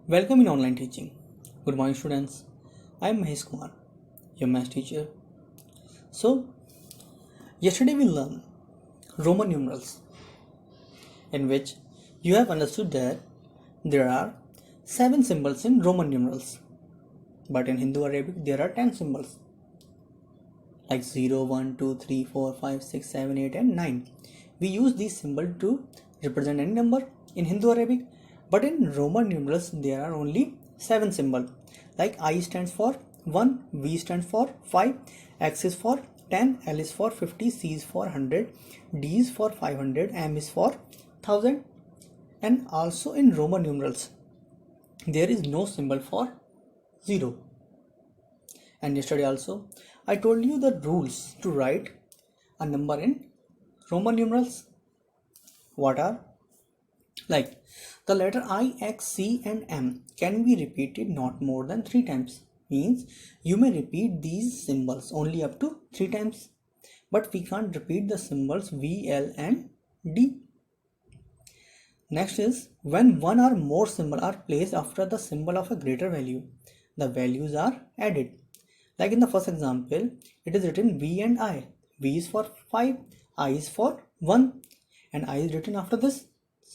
Welcome in online teaching. Good morning, students. I am Mahesh Kumar, your math teacher. So, yesterday we learned Roman numerals, in which you have understood that there are 7 symbols in Roman numerals, but in Hindu Arabic there are 10 symbols like 0, 1, 2, 3, 4, 5, 6, 7, 8, and 9. We use these symbols to represent any number in Hindu Arabic, but in Roman numerals there are only 7 symbols. Like I stands for 1, V stands for 5, X is for 10, L is for 50, C is for 100, D is for 500, M is for 1000. And also in Roman numerals there is no symbol for 0. And yesterday also I told you the rules to write a number in Roman numerals. What are? Like the letter I, X, C and M can be repeated not more than 3 times. Means you may repeat these symbols only up to 3 times. But we can't repeat the symbols V, L and D. Next is when one or more symbols are placed after the symbol of a greater value, the values are added. Like in the first example, it is written V and I. V is for 5, I is for 1 and I is written after this.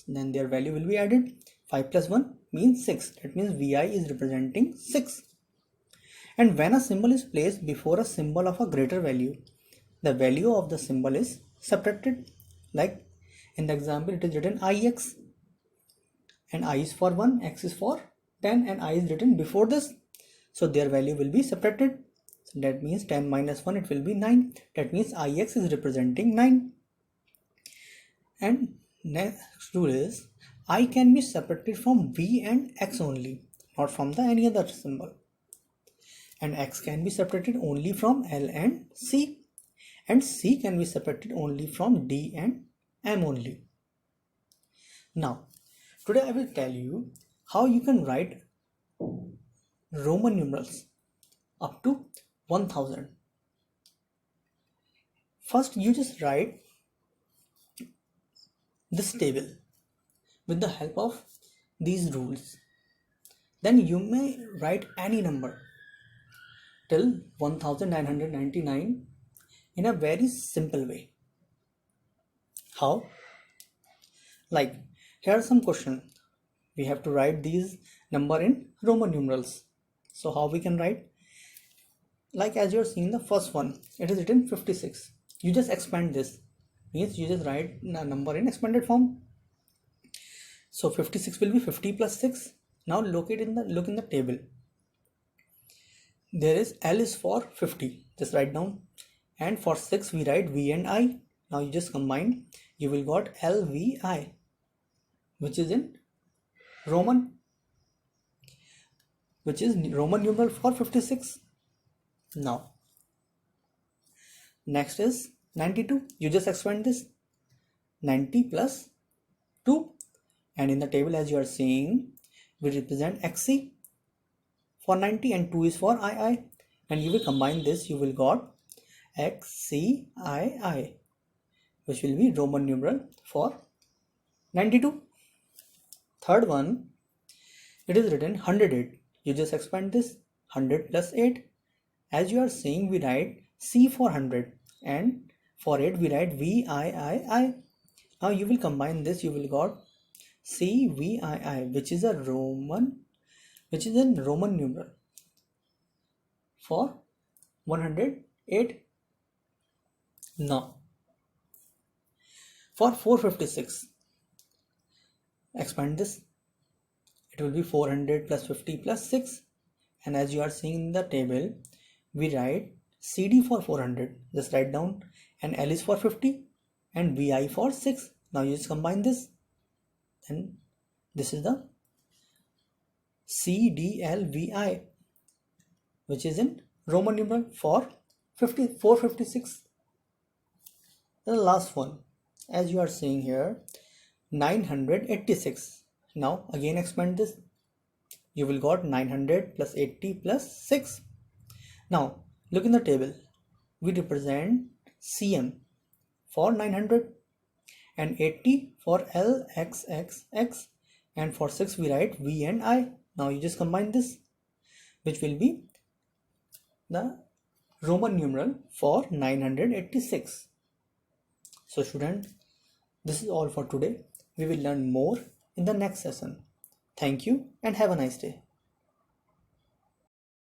Then their value will be added. 5 plus 1 means 6. That means Vi is representing 6. And when a symbol is placed before a symbol of a greater value, the value of the symbol is subtracted. Like in the example, it is written Ix and I is for 1, X is for 10 and I is written before this. So their value will be subtracted. So that means 10 minus 1, it will be 9. That means Ix is representing 9. And next rule is I can be separated from V and X only, not from the any other symbol. And X can be separated only from L and C. And C can be separated only from D and M only. Now, today I will tell you how you can write Roman numerals up to 1000. First, you just write this table with the help of these rules. Then you may write any number till 1999 in a very simple way. How? Like here are some questions. We have to write these number in Roman numerals. So how we can write? Like as you're seeing the first one, it is written 56. You just expand this. Means you just write a number in expanded form. So 56 will be 50 plus 6. Now look in the table. There is L is for 50. Just write down. And for 6 we write V and I. Now you just combine. You will got LVI, which is in Roman, which is Roman numeral for 56. Now next is 92. You just expand this. 90 plus 2. And in the table as you are seeing, we represent XC for 90 and 2 is for II. And you will combine this. You will got XCII, which will be Roman numeral for 92. Third one, it is written 108. You just expand this. 100 plus 8. As you are seeing, we write C for 100 and for 8 we write VIII. Now you will combine this. You will got CVII, which is in Roman numeral for 108. Now for 456, expand this. It will be 400 plus 50 plus 6. And as you are seeing in the table, we write CD for 400. Just write down. And L is for 50 and VI for 6. Now you just combine this. And this is the CDLVI, which is in Roman numeral for 456. The last one, as you are seeing here, 986. Now again expand this. You will got 900 plus 80 plus 6. Now look in the table. We represent CM for 900 and 80 for LXXX, and for 6 we write V and I. Now you just combine this, which will be the Roman numeral for 986. So student, this is all for today. We will learn more in the next session. Thank you and have a nice day.